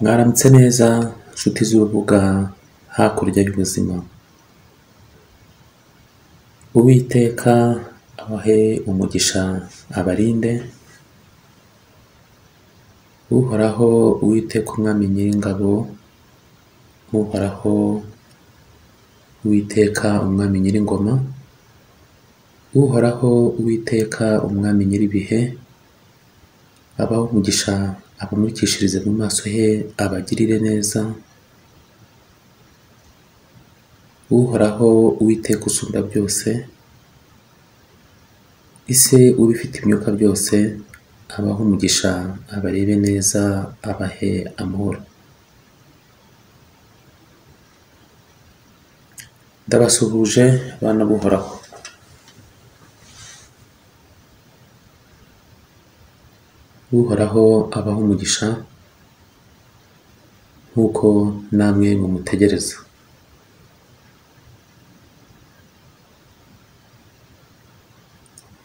Mwaramutse neza nshuti z'urubuga hakurya y'ubuzima. Uwiteka abahe umugisha abarinde. Uhoraho Uwiteka umwami nyiringabo, Uhoraho Uwiteka umwami nyiringoma, Uhoraho Uwiteka umwami nyiribihe, abaho umugisha abamurikishirize mu maso he abagirire neza. Uhoraho Uwiteka usumba byose, ise ubifite imyuka byose, abaho umugisha abarebe neza abahe amahoro. Ndabasuhuje bana b'Uhoraho. Uhoraho abaho umugisha nk'uko namwe mumutegereza.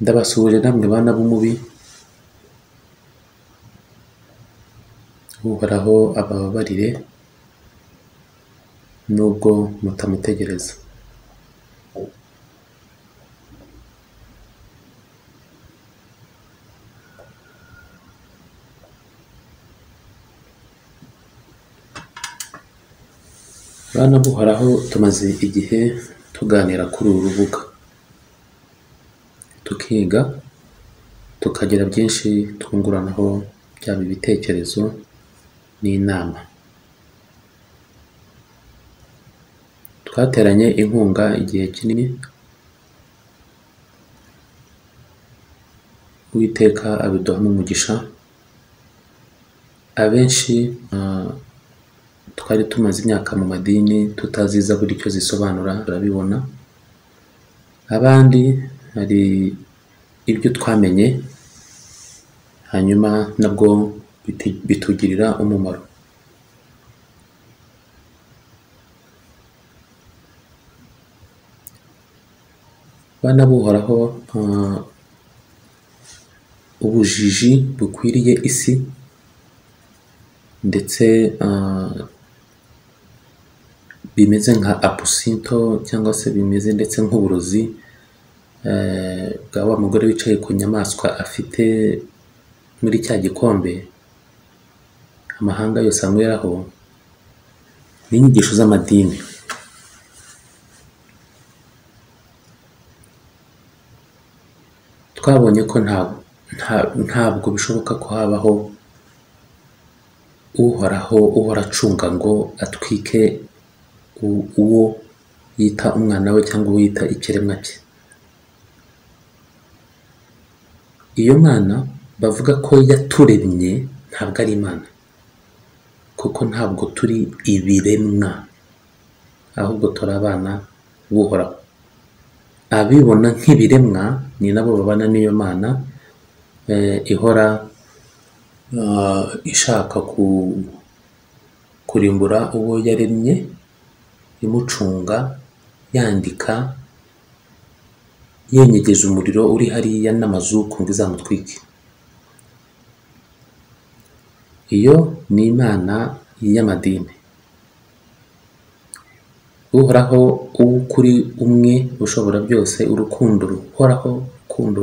Ndabasuhuje namwe bana b'umubi. Uhoraho abababarire nubwo mutamutegereza. Bana b'Uhoraho, tumaze igihe tuganira kuri uru rubuga, tukiga tukagira byinshi twunguranaho, byaba ibitekerezo n'inama. Twateranye inkunga igihe kinini. Uwiteka abiduhamo umugisha. Abenshi twari tumaze imyaka mu madini tutaziza buri icyo zisobanura, turabibona. Abandi hari ibyo twamenye, hanyuma nabwo bitugirira umumaro. Bana b'Uhoraho, ubujiji bukwiriye isi ndetse bimeze nka apusinto cyangwa se bimeze ndetse nk'uburozi bwa wa mugore wicaye ku nyamaswa afite muri cya gikombe amahanga yose anyweraho, n'inyigisho z'amadini. Twabonye ko ntabwo bishoboka ko habaho Uhoraho uhora acunga ngo atwike uwo yita umwana we cyangwa uwo yita ikiremwa cye. Iyo Mana bavuga ko yaturemye ntabwo ari Imana, kuko ntabwo turi ibiremwa, ahubwo turi abana b'Uhoraho. Abibona nk'ibiremwa ni nabo babana n'iyo Mana ihora ishaka kurimbura uwo yaremye, imucunga, yandika, yenyegeje umuriro uri hariya n'amazuku ngo izamutwike. Iyo ni Imana y'amadini. Uhoraho ukuri umwe ushobora byose, urukundo ruhoraho, urukundo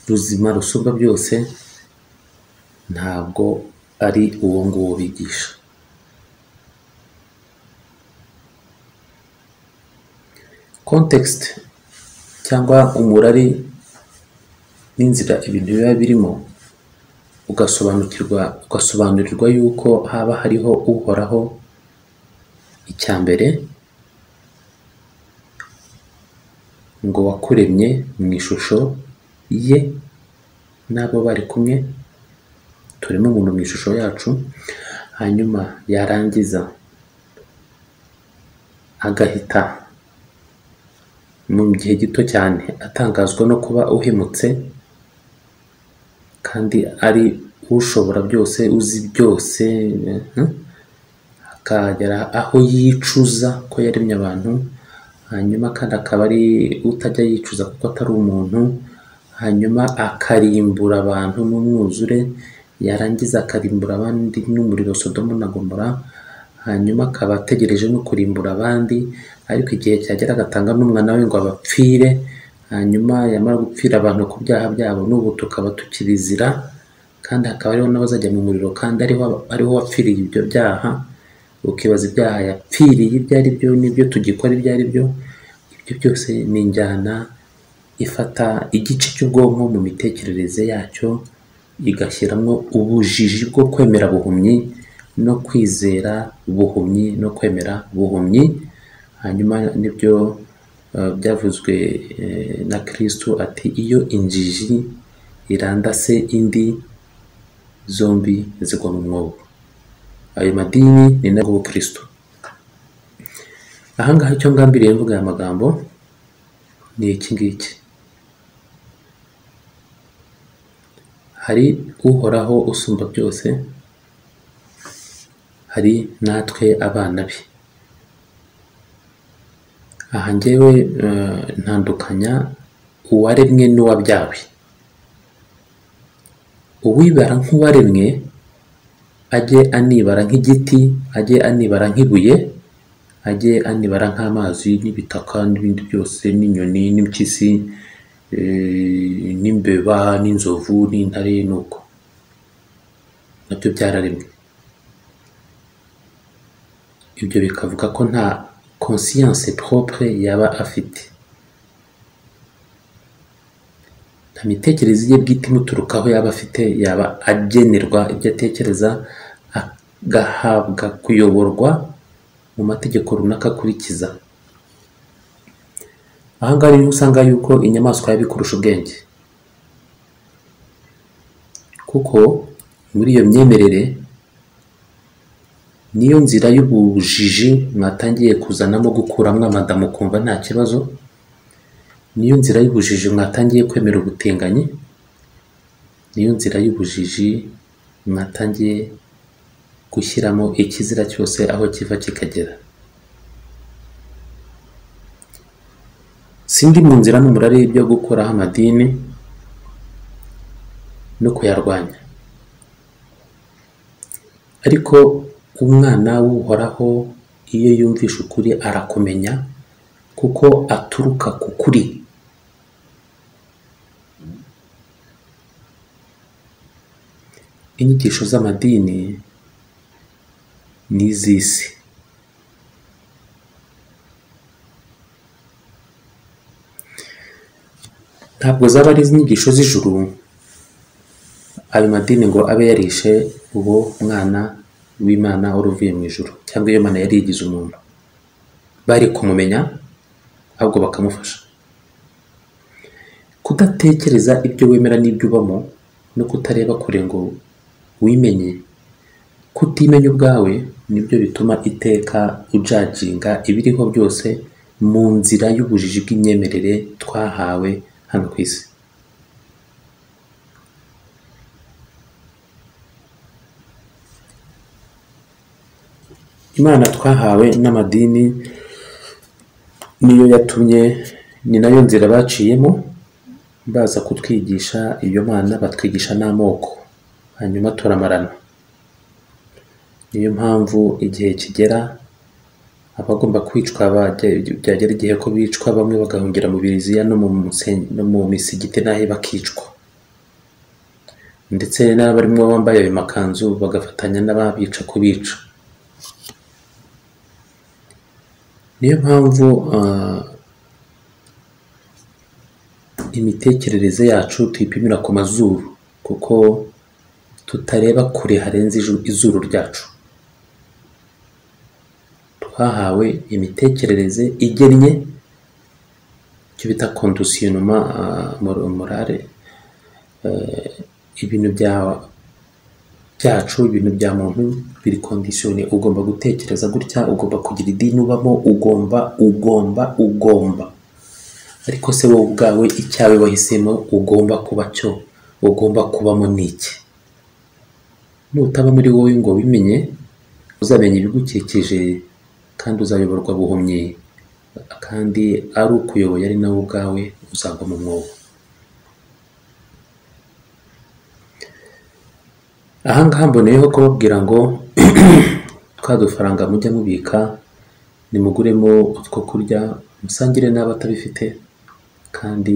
ruzima rusumba byose, ntabwo ari uwo nguwo bigisha. Context cyangwa umurari n'inzira ibintu biba birimo, ugasobanurirwa yuko haba hariho Uhoraho. Icya mbere, ngo wakuremye mu ishusho ye n'abo bari kumwe, turimo umuntu mu ishusho yacu. Hanyuma yarangiza agahita mu gihe gito cyane atangazwa no kuba uhemutse, kandi ari ushobora byose, uzi byose, akagera aho yicuza ko yaremye abantu. Hanyuma kandi akaba ari utajya yicuza kuko atari umuntu. Hanyuma akarimbura abantu n'umwuzure, yarangiza akarimbura abandi n'umuriro Sodomu na Gomora, hanyuma akaba ategereje no kurimbura abandi, ariko igihe cyagera agatanga n'umwana we ngo abapfire, hanyuma yamara gupfira abantu ku byaha byabo, n'ubu tukaba tukirizira, kandi hakaba hariho n'abazajya mu muriro, kandi ariho wapfiriye ibyo byaha. Ukibaza ibyaha yapfiriye ibyo ari byo n'ibyo tugikora ibyo ari byo. Ibyo byose ni injyana ifata igice cy'ubwonko mu mitekerereze yacyo, igashyiramo ubujiji bwo kwemera buhumyi no kwizera buhumyi no kwemera buhumyi. Hanyuma nibyo byavuzwe na Kristo ati iyo injiji irandase indi, zombi zigwa mu mwobo. Ayo madini ni nabwo Kristo. Ahangaha icyo ngambiriye mvuga aya magambo ni iki ngiki: hari uhoraho usumba byose, hari natwe abana be. Aha njyewe ntandukanya uwaremwe n'uwabyawe. Uwibara nk'uwaremwe ajye anibara nk'igiti, ajye anibara nk'ibuye, ajye anibara nk'amazi n'ibitaka n'ibindi byose, n'inyoni n'impyisi n'imbeba n'inzovu n'intare, nuko nabyo byararemwe. Ibyo bikavuga ko nta conscience propre yaba afite, nta mitekerereze ye bwite imuturukaho yaba afite, yaba agenerwa ibyo atekereza, agahabwa kuyoborwa mu mategeko runaka akurikiza. Ahangaha niho usanga yuko inyamaswa yabikurusha ubwenge, kuko muri iyo myemerere niyo nzira y'ubujiji mwatangiye kuzanamo gukuramo amadamu kumva nta kibazo, niyo nzira y'ubujiji mwatangiye kwemera ubutinganyi, niyo nzira y'ubujiji mwatangiye gushyiramo ikizira cyose aho kiva kikagera. Sindi mu nzira n'umurare byo gukuraho amadini no kuyarwanya, ariko umwana w'uhoraho iyo yumvisha ukuri arakumenya, kuko aturuka ku kuri. Inyigisho z'amadini n'iz'isi, ntabwo zaba ari inyigisho z'ijuru ayo madini ngo abe yarishe uwo mwana w'Imana wari uvuye mu ijuru, cyangwa iyo Mana yari yigize umuntu. Bari kumumenya ahubwo bakamufasha. Kudatekereza ibyo wemera n'ibyo ubamo, no kutareba kure ngo wimenye, kutimenya ubwawe, nibyo bituma iteka ujajinga ibiriho byose mu nzira y'ubujiji bw'imyemerere twahawe hano ku isi. Imana twahawe n'amadini niyo yatumye, ni nayo nzira baciyemo baza kutwigisha iyo Mana, batwigisha n'amoko, hanyuma turamarana. Niyo mpamvu igihe kigera abagomba kwicwa byagera igihe ko bicwa, bamwe bagahungira mu biriziya no mu misigiti nahe bakicwa, ndetse n'abarimo bambaye ayo makanzu bagafatanya n'ababica kubica. Niyo mpamvu imitekerereze yacu tuyipimira ku mazuru, kuko tutareba kure harenze izuru ryacu. Twahawe imitekerereze igennye, icyo bita conditionnement morale. Ibintu byacu, ibintu bya muntu biri conditione. Ugomba gutekereza gutya, ugomba kugira idini ubamo, ugomba. Ariko se wowe ubwawe icyawe wahisemo ugomba kuba cyo, ugomba kubamo n'iki? Nutaba muri wowe ngo wimenye, uzamenya ibigukikije kandi uzayoborwa buhumyi, kandi ari ukuyoboye ari nawe ubwawe uzagwa mu mwobo. aha ngaha mboneyeho kubabwira ngo twa dufaranga mujya mubika nimuguremo utwo kurya musangire n'abatabifite, kandi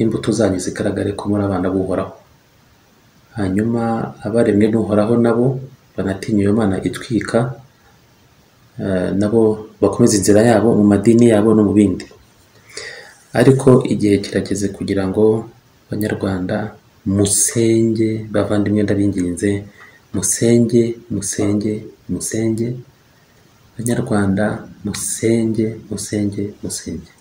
imbuto zanyu zigaragare ko muri abana b'Uhoraho. Hanyuma abaremwe n'Uhoraho nabo banatinya iyo Mana itwika, nabo bakomeza inzira yabo mu madini yabo no mu bindi. Ariko igihe kirageze kugira ngo Banyarwanda musenge, bavandimwe ndabinginze, musenge, musenge, musenge. Banyarwanda musenge, musenge, musenge.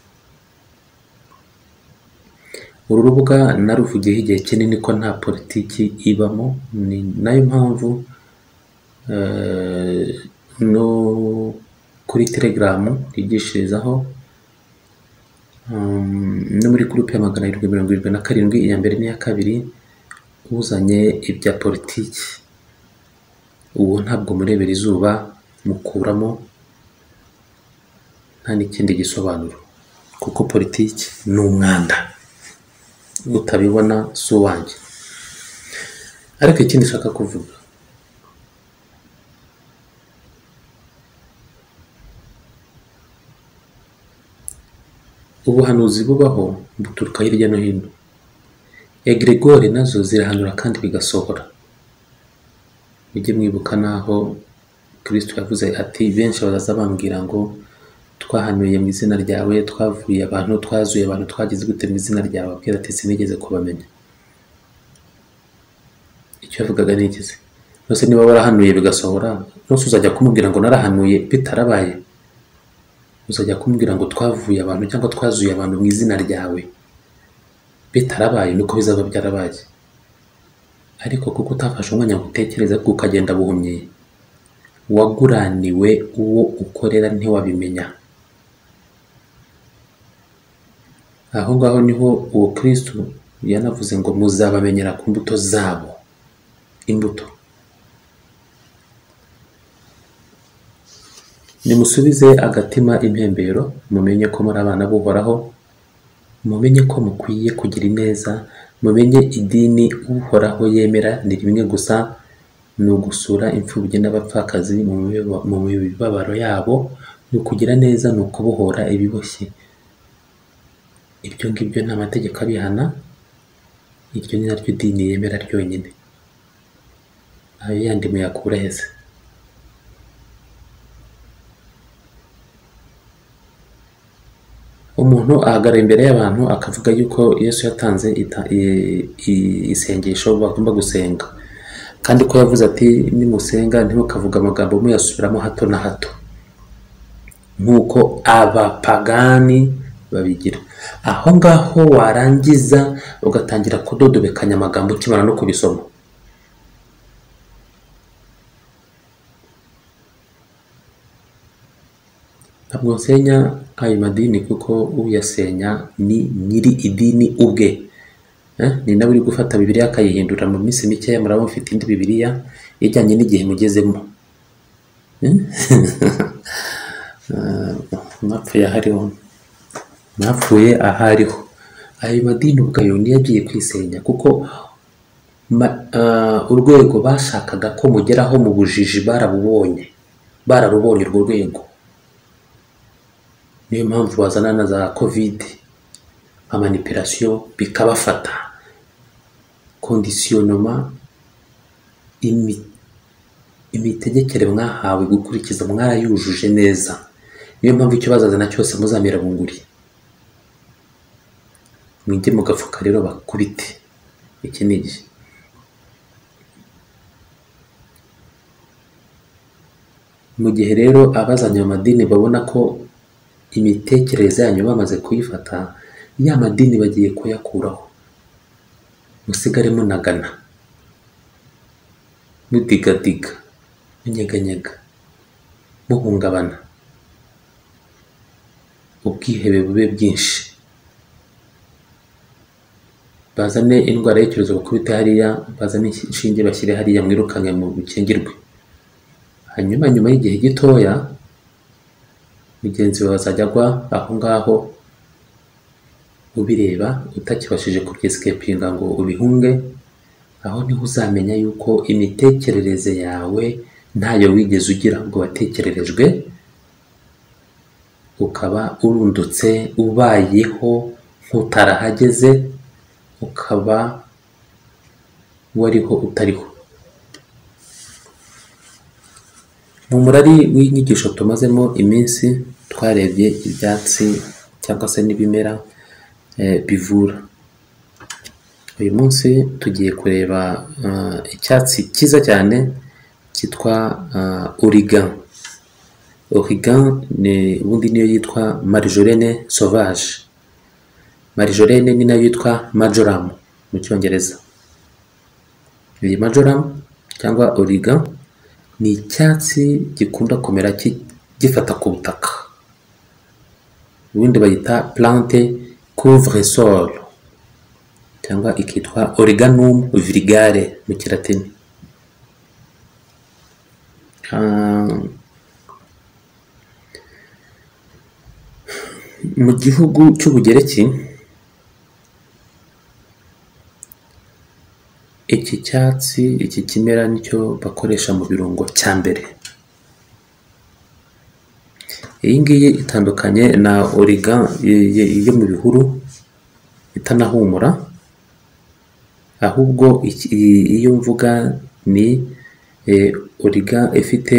Uru rubuga naruvugiyeho igihe kinini ko nta politiki ibamo, ni nayo mpamvu no kuri Telegram yigishirizaho, no muri groupe ya 777 iya mbere n'iya kabiri, uzanye ibya politiki uwo ntabwo murebera izuba, mukuramo nta n'ikindi gisobanuro, kuko politiki ni umwanda, utabibona si uwanjye. Ariko ikindi nshaka kuvuga, ubuhanuzi bubaho buturuka hirya no hino. Egregore nazo zirahanura kandi bigasohora. Mujye mwibuka naho Kristo yavuze ati benshi bazaza bambwira ngo twahanuye mu izina ryawe, twavuye abantu, twazuye abantu, twagize gute mu izina ryawe, abwira ati sinigeze kubamenya. Icyo yavugaga ni iki? Nose niba warahanuye bigasohora, nose uzajya kumubwira ngo narahanuye bitarabaye? Uzajya kumubwira ngo twavuye abantu cyangwa twazuye abantu mu izina ryawe bitarabaye, nuko bizaba byarabaye. Ariko kuko utafashe umwanya ngo utekereze, ukagenda buhumye, waguraniwe uwo ukorera ntiwabimenya. Aho ngaho niho uwo Kristo yanavuze ngo muzabamenyera ku mbuto zabo. Imbuto. Nimusubize agatima impembero, mumenye ko muri abana b'Uhoraho, mumenye ko mukwiye kugira ineza, mumenye idini Uhoraho yemera ni rimwe gusa, ni ugusura imfubyi n'abapfakazi mu mibabaro yabo, ni ukugira neza, ni ukubohora ibiboshye. Ibyo ngibyo nta mategeko abihana, iryo ni naryo dini yemera ryonyine. Ayo yandi muyakura heze? Umuntu ahagara imbere y'abantu akavuga yuko Yesu yatanze isengesho bagomba gusenga, kandi ko yavuze ati nimusenga ntimukavuga amagambo muyasubiramo hato na hato nk'uko abapagani babigira. Aho ngaho warangiza ugatangira kudodobekanya amagambo ukimara no kubisoma. Ntabwo nsenya ayo madini, kuko uyasenya ni nyiri idini ubwe. Ni nawe uri gufata Bibiliya akayihindura mu minsi mikeya, muraba mufite indi Bibiliya ijyanye n'igihe mugezemo. Mwapfuye ahariho, mwapfuye ahariho. Ayo madini ubwayo niyo agiye kwisenya, kuko urwego bashakaga ko mugeraho mu bujiji bararubonye urwo rwego. Niyo mpamvu bazana na za COVID, manipulation bikabafata, conditionnement, imitegekere mwahawe gukurikiza mwarayujuje neza. Niyo mpamvu icyo bazazana cyose muzamira bunguri. Mwige mugafuka rero bakubite. Iki ni iki? Mu gihe rero abazanye amadini babona ko imitekerereze yanyu bamaze kuyifata, ya madini bagiye kuyakuraho. Musigare munagana, mudigadiga, munyeganyega, muhungabana, ubwihebe bube bwinshi. Bazane indwara y'icyorezo bakubite hariya, bazane inshinge bashyire hariya, mwirukange mu bukingirwe. Hanyuma nyuma y'igihe gitoya mugenzi wawe azajya agwa aho ngaho ubireba, utakibashije kubyescapinga ngo ubihunge, aho niho uzamenya yuko imitekerereze yawe ntayo wigeze ugira, ngo watekererejwe ukaba urundutse ubayeho nk'utarahageze, ukaba wariho utariho. Mu murari w'inyigisho tumazemo iminsi twarebye ibyatsi cyangwa se n'ibimera bivura. Uyu munsi tugiye kureba icyatsi cyiza cyane cyitwa origan. Origan ubundi niyo yitwa marjolaine sauvage. Marjolaine ni nayo yitwa marjoram mu cyongereza. Iyi marjoram cyangwa origan ni icyatsi gikunda kumera gifata ku butaka, ubundi bayita plante couvre-sol cyangwa ikitwa Origanum vulgare mu kilatini. Mu gihugu cy'Ubugereki iki cyatsi, iki kimera nicyo bakoresha mu birungo cya mbere. Iyi ngiyi itandukanye na origan yo mu bihuru itanahumura, ahubwo iyo mvuga ni origan ifite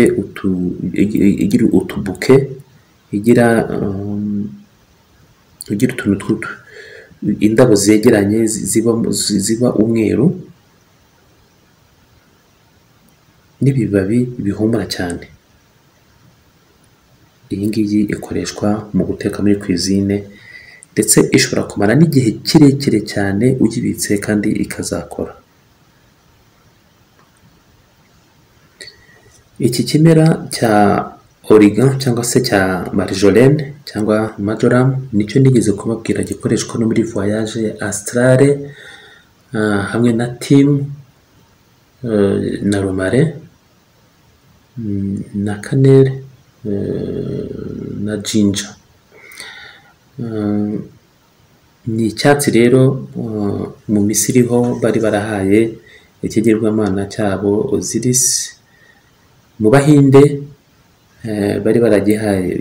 igira utubuke, igira utuntu indabo zegeranye ziba umweru n'ibibabi bihumura cyane. Iyi ngiyi ikoreshwa mu guteka muri cuisine, ndetse ishobora kumara n'igihe kirekire cyane ugibitse kandi ikazakora. Iki kimera cya origan cyangwa se cya marjolaine cyangwa marjoram nicyo nigeze kubabwira gikoreshwa no muri voyage astrale hamwe na tim na romare na cannelle na ginger. Ni icyatsi rero mu Misiri ho bari barahaye ikigirwamana cyabo Osiris, mu Bahinde bari baragihaye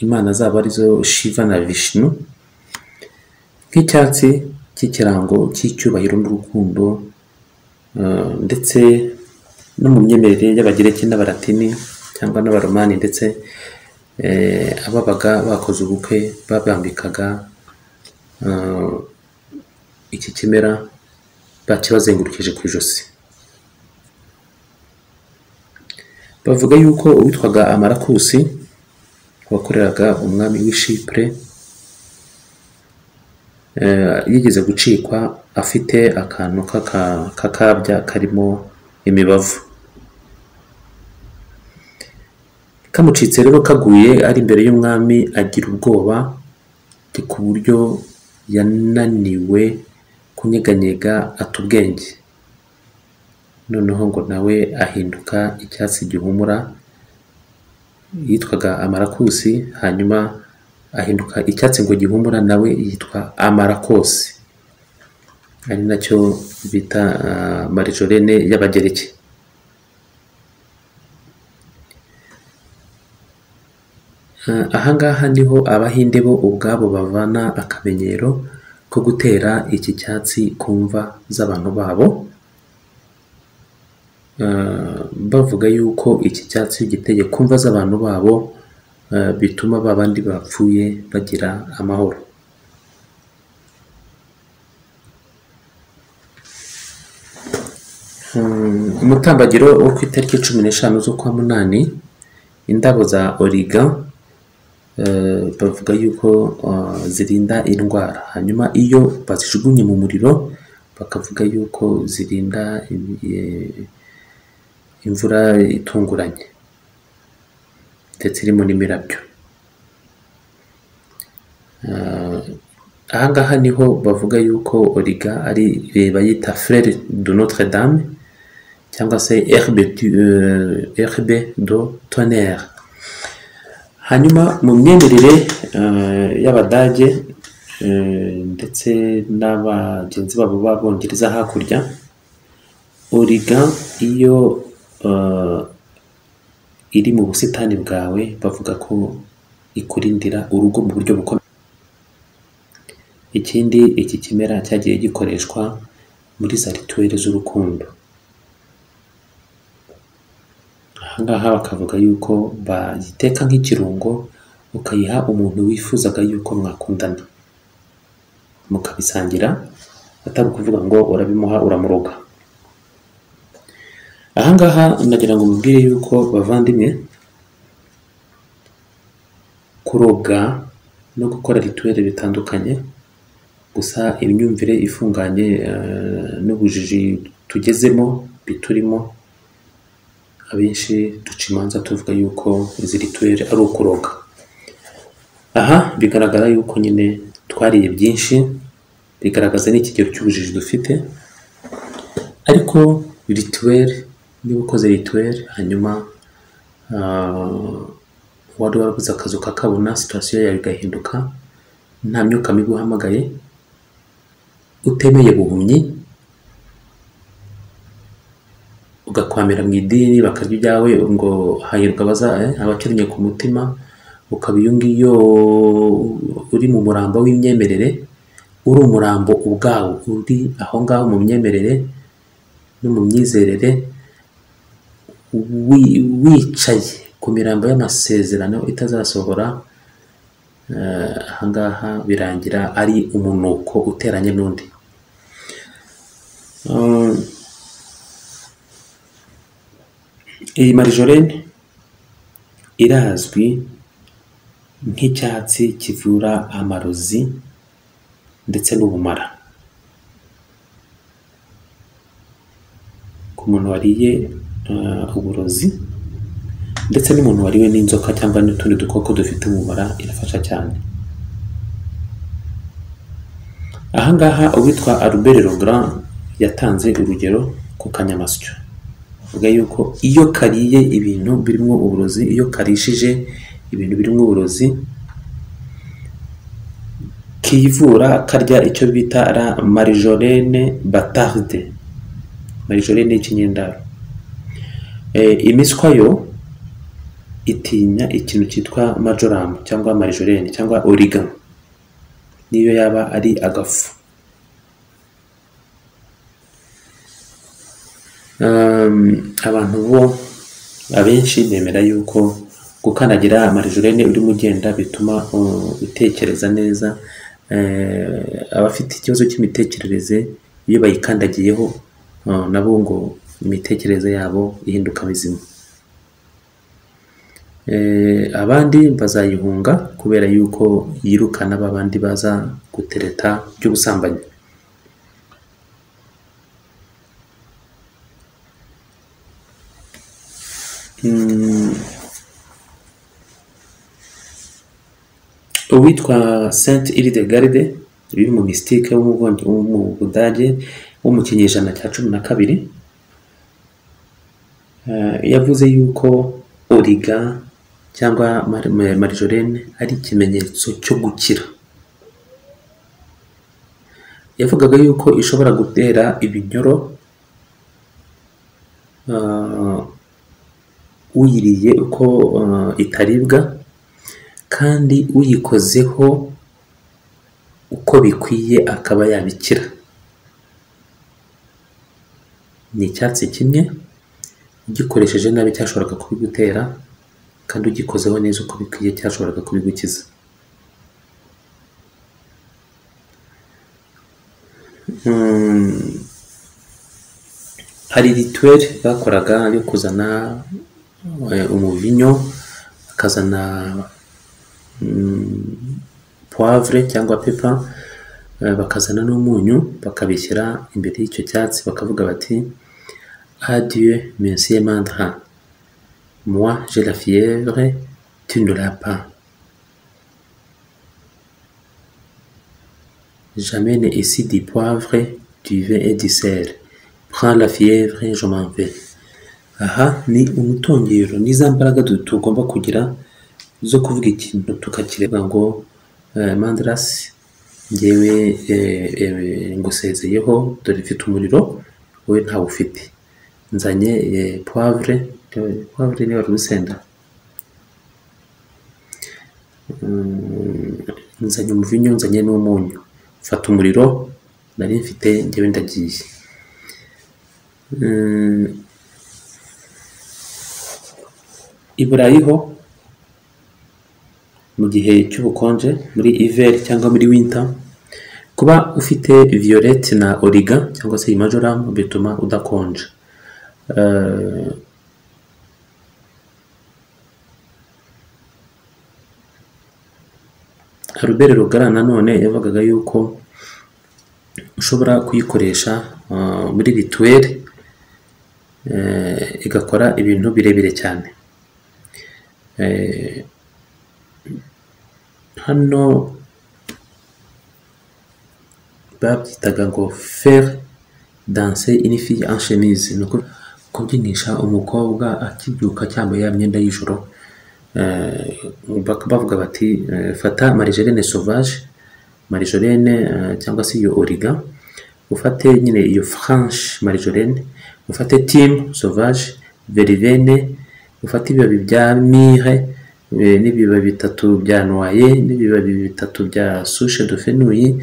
imana zabo arizo Shiva na Vishnu, nk'icyatsi cy'ikirango cy'icyubahiro n'urukundo, ndetse no mu myemerere y'Abagereki n'Abalatini cyangwa n'Abaromani, ndetse ababaga bakoze ubukwe babambikaga iki kimera bakibazengurukije ku ijosi. Bavuga yuko uwitwaga Amarakusi wakoreraga umwami w'i Chypre yigeze gucikwa afite akantu k'akabya karimo imibavu. Kamucitse rero kaguye ari imbere y'umwami agira ubwoba ku buryo yananiwe kunyeganyega ata ubwenge. Noneho ngo nawe ahinduka icyatsi gihumura, yitwaga Amarakusi, hanyuma ahinduka icyatsi ngo gihumura, nawe yitwa Amarakosi, ari nacyo bita marjolaine y'Abagereki. Ahangaha niho Abahinde bo ubwabo bavana akamenyero ko gutera iki cyatsi ku mva z'abantu babo, bavuga yuko iki cyatsi iyo giteye ku mva z'abantu babo bituma ba bandi bapfuye bagira amahoro. Umutambagiro wo ku itariki 15 z'ukwa munani, indabo za origan bavuga yuko zirinda indwara, hanyuma iyo bazijugunye mu muriro bakavuga yuko zirinda imvura itunguranye ndetse irimo n'imirabyo. Ahangaha niho bavuga yuko origan ari bayita fleur de Notre Dame cyangwa se herbe de tonnerre. Hanyuma mu myemerere y'Abadage ndetse n'abagenzi babo b'Abongereza hakurya, Origan iyo iri mu busitani bwawe bavuga ko ikurindira urugo mu buryo bukomeye. Ikindi, iki kimera cyagiye gikoreshwa muri za rituweli z'urukundo. Aha ngaha bakavuga yuko bagiteka nk'ikirungo ukayiha umuntu wifuzaga yuko mwakundana, mukabisangira, atari ukuvuga ngo urabimuha uramuroga. Aha ngaha nagira ngo mubwire yuko bavandimwe, kuroga no gukora rituweli bitandukanye, gusa imyumvire ifunganye n'ubujiji tugezemo biturimo, abenshi duca imanza tuvuga yuko izi rituweli ari ukuroga. Aha bigaragara yuko nyine twariye byinshi, bigaragaza n'ikigero cy'ubujiji dufite. Ariko rituweli, niba ukoze rituweli hanyuma wari warabuze akazi ukakabona, situasiyo yawe igahinduka, nta myuka mibi uhamagaye, utemeye buhumyi, ugakwamira mu idini bakarya ibyawe ngo hahirwa abakennye ku mutima, ukaba iyo ngiyo uri mu murambo w'imyemerere, uri umurambo ubwawo, uri aho ngaho mu myemerere no mu myizerere, wicaye ku mirambo y'amasezerano itazasohora. Aha ngaha birangira ari umunuko uteranye n'undi. Iyi marijorene irazwi nk'icyatsi kivura amarozi ndetse n'ubumara. Ku muntu wariye uburozi ndetse n'umuntu wariwe n'inzoka cyangwa n'utundi dukoko dufite ubumara, irafasha cyane. Aha ngaha uwitwa Albert Legrand yatanze urugero ku kanyamasyo, avuga yuko iyo kariye ibintu birimo uburozi, iyo karishije ibintu birimo uburozi, kivura karya icyo bita la marijorene batarde, marijorene y'ikinyendaro. Imiswa yo itinya ikintu cyitwa majoram cyangwa marijorene cyangwa origan, niyo yaba ari agafu. Abantu bo abenshi bemera yuko gukanagira marijorene urimo ugenda bituma utekereza neza. Abafite ikibazo cy'imitekerereze iyo bayikandagiyeho nabo ngo imitekerereze yabo ihinduka mizima. Abandi bazayihunga kubera yuko yirukana babandi baza gutereta by'ubusambanyi. Uwitwa Saint Hildegarde uri mu mystique wo mu Budage wo mu kinyejana cya 12 yavuze yuko origa cyangwa marijorene ari ikimenyetso cyo gukira. Yavugaga yuko ishobora gutera ibinyoro uyiriye uko itaribwa, kandi uyikozeho uko bikwiye akaba yabikira. Ni icyatsi kimwe, ugikoresheje nabi cyashoboraga kubigutera, kandi ugikozeho neza uko bikwiye cyashoboraga kubigukiza. Hari rituweli bakoraga yo kuzana umuvinyo, bakazana poivre cyangwa pepa, bakazana n'umunyu, bakabishyira imbere y'icyo cyatsi, bakavuga bati adieu monsieur Mandra, moi j'ai la fièvre, tu ne l'as pas. J'amène ici du poivre, du vin et du sel. Prends la fièvre, je m'en vais. Aha ni umutongero, ni za mbaraga tugomba kugira zo kuvuga ikintu tukakireba ngo Mandras, ngewe ngusezeyeho, dore mfite umuriro, wowe ntawe ufite. nzanye poivre ni urusenda, nzanye umuvinyo, nzanye n'umunyu, mfata umuriro nari mfite njyewe ndagiye. I Burayi ho mu gihe cy'ubukonje muri hiver cyangwa muri winter, kuba ufite violette na origan cyangwa se marjoram bituma udakonja. Albert Rogara nanone yavugaga yuko ushobora kuyikoresha muri rituel igakora ibintu birebire cyane. Hano babyitaga ngo faire danser une fille en chemise, nuko kubyinisha umukobwa akibyuka cyangwa ya myenda y'ijoro. Bavuga bati fata marjolaine sauvage, marjolaine cyangwa se iyo origan, ufate nyine iyo franche marjolaine, ufate thym sauvage, verveine, ufate ibibabi bya myrrhe n'ibibabi bitatu bya noyer n'ibibabi bitatu bya souche de fenouil,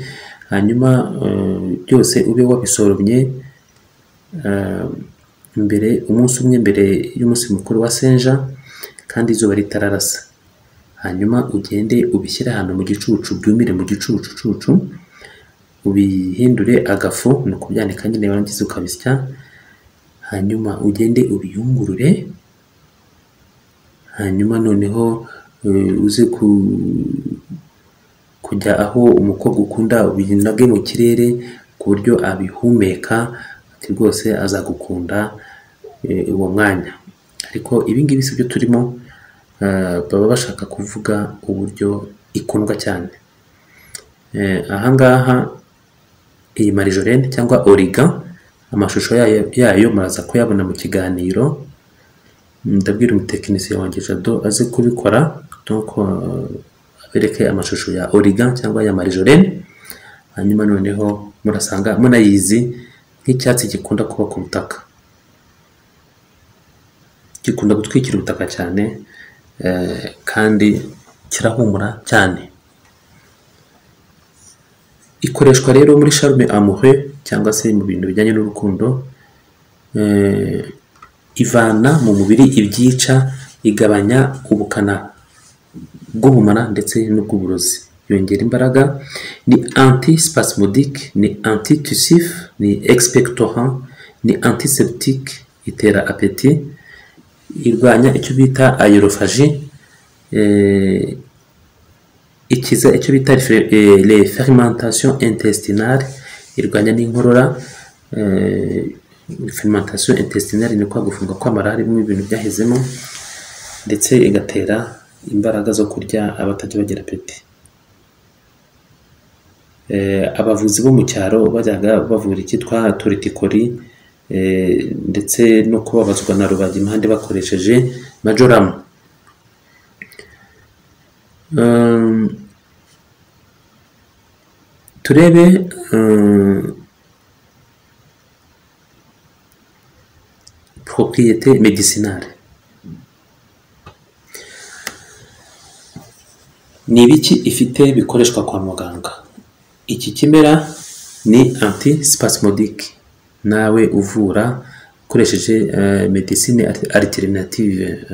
hanyuma byose ube wabisoromye umunsi umwe mbere y'umunsi mukuru wa Saint Jean kandi izuba ritararasa. Hanyuma ugende ubishyire ahantu mu gicucu, byumire mu gicucu, ubihindure agafu, no kubyanika nyine warangiza ukabisya. Hanyuma ugende ubiyungurure, hanyuma noneho uze kujya aho umukobwa ukunda ubinage mu kirere ku buryo abihumeka ati rwose azagukunda uwo mwanya. Ariko ibingibi si byo turimo, baba bashaka kuvuga uburyo ikundwa cyane. Ahangaha iyi marjolaine cyangwa origan, amashusho yayo muraza kuyabona mu kiganiro. Ndabwira umutekinisiye wanjye Jado aze kubikora, donc abereke amashusho ya origan cyangwa ya marjolaine. Hanyuma noneho murasanga munayizi nk'icyatsi gikunda kuba ku butaka, gikunda gutwikira ubutaka cyane, kandi kirahumura cyane. Ikoreshwa rero muri charme amoureux cyangwa se mu bintu bijyanye n'urukundo. Ivana mu mubiri ibyica, igabanya ubukana bw'ubumara ndetse n'ubw'uburozi, yongera imbaraga, ni antispasmodique, ni antitussif, ni expectorant, ni antiseptique, itera appétit, irwanya icyo bita aérophagie, ikiza icyo bita les fermentations intestinales, irwanya n'inkorora. Fermentation intestinale ni kwa gufunga kw'amara harimo ibintu byahezemo, ndetse igatera imbaraga zo kurya abatajya bagira apeti. Abavuzi bo mu cyaro bajyaga bavura icyitwa torticolis ndetse no kubabazwa na rubagimpande bakoresheje marjoram. Turebe propriété médicinale. Ni ibiki ifite bikoreshwa kwa muganga? Iki kimera ni antispasmodique, nawe uvura ukoresheje medicine alternative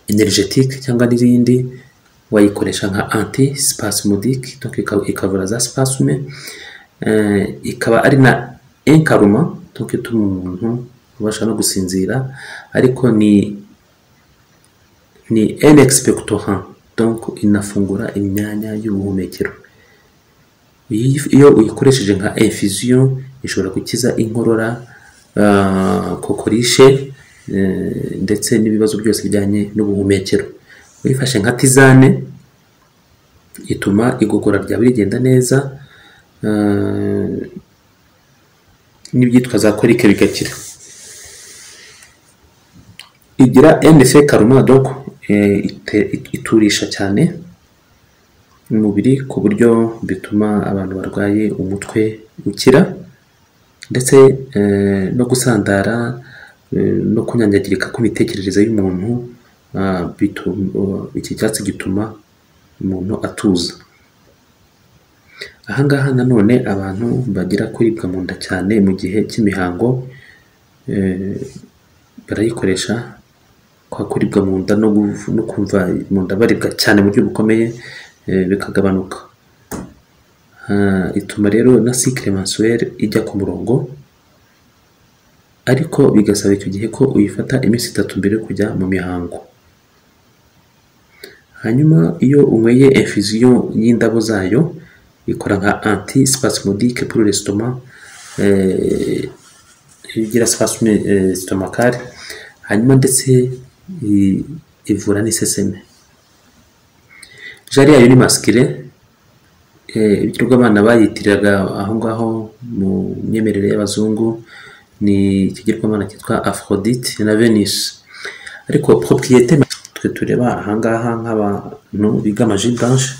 energetique cyangwa n'ibindi, wayikoresha nka antispasmodique, donc ikavura za spasme, ikaba ari na incaruma, donc ituma umuntu ubasha no gusinzira, ariko ni un expectorant, donc inafungura imyanya y'ubuhumekero. Iyo uyikoresheje nka infusion ishobora gukiza inkorora, kokorishe, ndetse n'ibibazo byose bijyanye n'ubuhumekero. Uyifashe nka tizane ituma igogora ryawe rigenda neza, n'ibyitwa za kolike bigakira. Igira effet calmant, donc iturisha cyane umubiri ku buryo bituma abantu barwaye umutwe ukira. ndetse no gusandara no kunyanyagirika kw'imitekerereze y'umuntu. Iki cyatsi gituma umuntu atuza. Ahangaha nanone abantu bagira kuribwa mu nda cyane mu gihe cy'imihango barayikoresha, kwa kuribwa mu nda no kumva mu nda baribwa cyane mu buryo bukomeye bikagabanuka. Ituma rero na cycle mensuelle ijya ku murongo, ariko bigasaba icyo gihe ko uyifata iminsi 3 mbere yo kujya mu mihango. Hanyuma iyo unyweye infusion y'indabo zayo ikora nka antispasmodique pour l'estomac, igira spasme stomacale, hanyuma ndetse ivura n'iseseme. Jari yayo ni masculine, ibyo abana bayitiriraga aho ngaho mu myemerere y'abazungu ni ikigirwamana cyitwa Aphrodite na Venus, ariko propriété twe tureba ahangaha nk'abantu biga magie blanche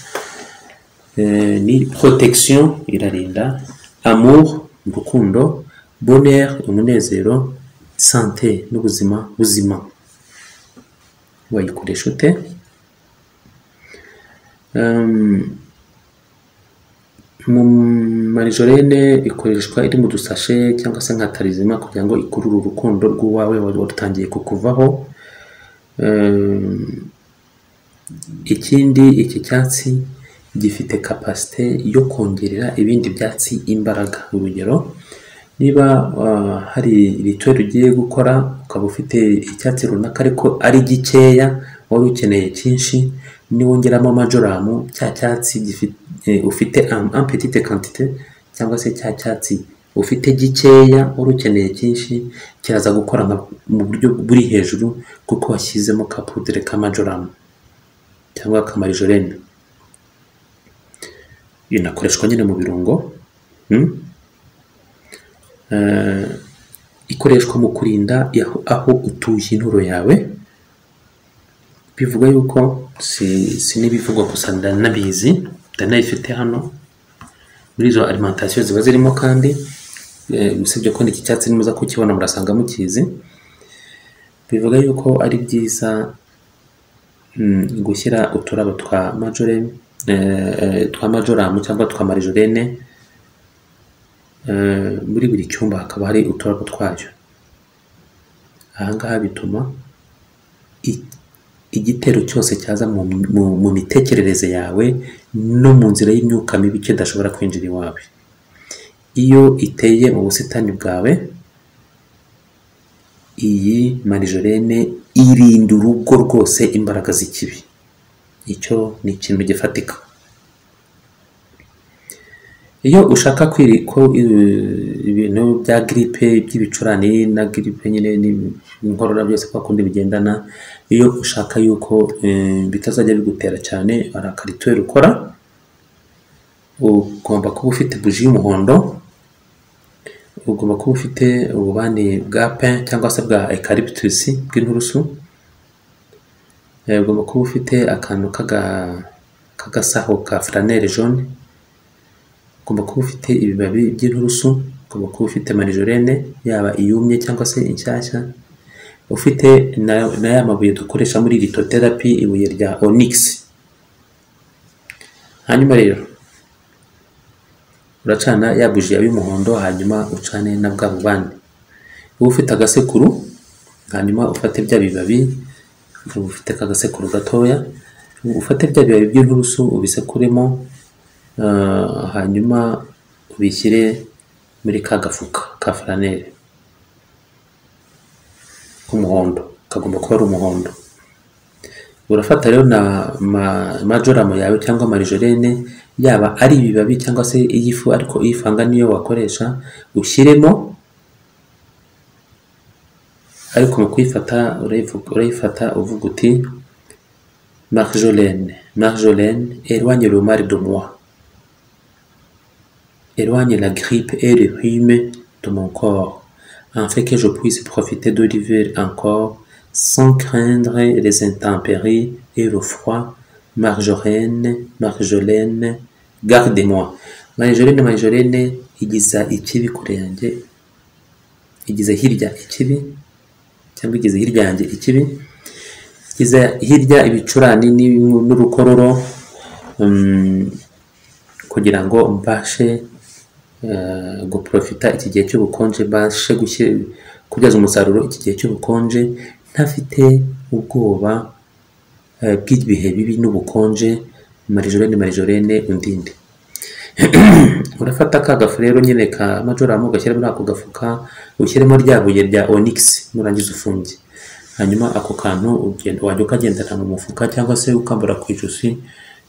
ni protection, irarinda, amour, urukundo, bonheur, umunezero, santé n'ubuzima buzima. Wayikoresha ute? Mu marijorene ikoreshwa iri mu dusashe cyangwa se nka tarizima kugira ngo ikurure urukundo rw'uwawe warutangiye kukuvaho. Ikindi, iki cyatsi gifite kapasite yo kongerera ibindi byatsi imbaraga. Urugero, niba hari rituel ugiye gukora ukaba ufite icyatsi runaka ariko ari gikeya wari ukeneye cyinshi, niwongeramo majoramu cya cyatsi ufite en petite quantité cyangwa se cya cyatsi ufite gikeya wari ukeneye cyinshi, kiraza gukora mu buryo buri hejuru kuko washyizemo ka poudre ka majoramu cyangwa ka marijorene. Inakoreshwa nyine mu birungo. Ikoreshwa mu kurinda aho utuye inturo yawe. Bivuga yuko si n'ibivugwa gusa, ndanabizi, ndanayifite hano muri izo alimentation ziba zirimo, kandi usibye ko iki cyatsi nimuza kukibona murasanga mukizi. Bivuga yuko ari byiza gushyira uturabo twa majoramu cyangwa twa marijorene muri buri cyumba hakaba hari uturabo twayo. Ahangaha bituma igitero cyose cyaza mu mitekerereze yawe no mu nzira y'imyuka mibi kidashobora kwinjira iwawe. Iyo iteye mu busitani bwawe, iyi marijorene irinda urugo rwose imbaraga z'ikibi. Icyo ni ikintu gifatika. Iyo ushaka ko ibintu bya gripe, by'ibicurane na gripe nyine n'inkorora byose kwa kundi bigendana, iyo ushaka yuko bitazajya bigutera cyane, hari akarituel ukora. Ugomba kuba ufite buji y'umuhondo, ugomba kuba ufite ububani bwa pin cyangwa se bwa eucalyptus bw'inturusu, ugomba kuba ufite akantu k'agasaho ka flanelle jaune, ugomba kuba ufite ibibabi by'inturusu, ugomba kuba ufite marijorene yaba iyumye cyangwa se inshyashya, ufite na ya mabuye dukoresha muri lithothérapie, ibuye rya onyx. Hanyuma rero uracana ya buji y'umuhondo, hanyuma ucane na bwa bubani. Uba ufite agasekuru, hanyuma ufate bya bibabi, ufite kagasekuru gatoya, ufate bya bibabi by'inturusu ubisekuremo, hanyuma ubishyire muri ka gafuka ka flanelle k'umuhondo, kagomba kuba ari umuhondo. Urafata rero na majoramu yawe cyangwa marijorene, yaba ari ibibabi cyangwa se iyifu, ariko iyivanga niyo wakoresha, ushyiremo. Ariko mu kuyifata urayifata uvuga uti Marjolaine, éloigne le mal de moi, éloigne la grippe et le rhume de mon corps, afin que je puisse profiter de l'hiver encore sans craindre les intempéries et le froid. Marjolaine, garde-moi. Marjolaine igiza ikibi kure yanjye, igize hirya ikibi, cyangwa igize hirya yanjye ikibi, igize hirya ibicurane n'urukororo, kugira ngo mbashe guprofita iki gihe cy'ubukonje, mbashe kubyaza umusaruro iki gihe cy'ubukonje ntafite ubwoba bw'ibihe bibi n'ubukonje. Marijorene undinde. Urafata ka gafu rero nyine ka majoramu ugashyira muri ako gafuka, ushyiremo rya buye rya onyx, nurangiza ufunge. Hanyuma ako kantu wajya ukagendana mu mufuka cyangwa se ukambura ku ijosi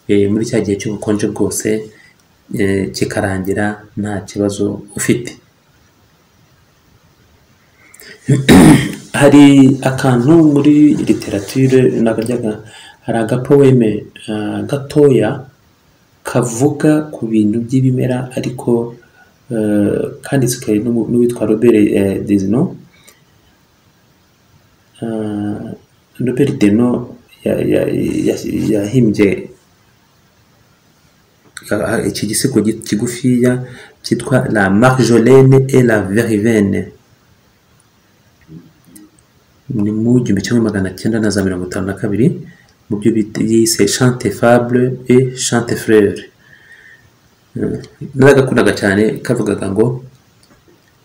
muri cya gihe cy'ubukonje bwose, kikarangira nta kibazo ufite. Hari akantu muri literature nagaryaga, hari agapoeme gatoya kavuga ku bintu by'ibimera, ariko kanditswe n'uwitwa Robert Denon yahimbye iki gisigo kigufiya cyitwa La Marjolaine et la Verveine. Ni mu 1952 mu byo yise Chante Fable et Chante Fleur. Nagakundaga cyane kavugaga ngo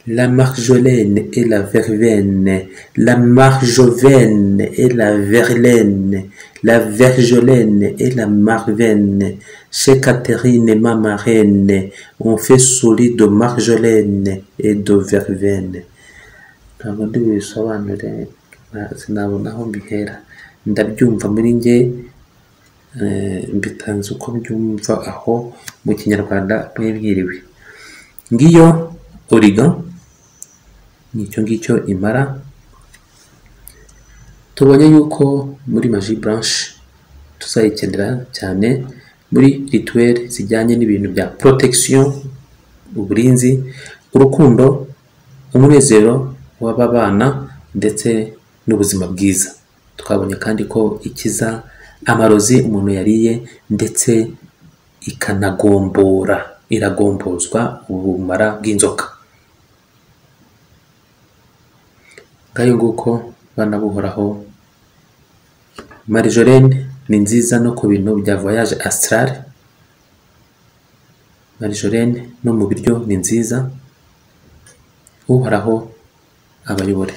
La Marjolaine et la Verveine, la Marjolaine et la Verlaine, la Verjolaine et la Marveine, chez Catherine ma marraine, on fait solide de Marjolaine et de Verveine. Ntabwo ndibisobanure, sinabona aho mbihera, ndabyumva muri nge, mbitanze uko mbyumva aho mu kinyarwanda mwibwiriwe. Ngiyo origan, nicyo ngicyo imara. Tubonye yuko muri magie blanche tuzayikenera cyane muri rituel zijyanye n'ibintu bya protection, uburinzi, urukundo, umunezero w'ababana ndetse n'ubuzima bwiza. Twabonye kandi ko ikiza amarozi umuntu yariye, ndetse iragombozwa ubumara bw'inzoka. Ngayo nguko bana buhoraho, Marijorene ni nziza no ku bintu bya voyage astral. Marijorene no mu biryo ni nziza. Uhoraho abayobore.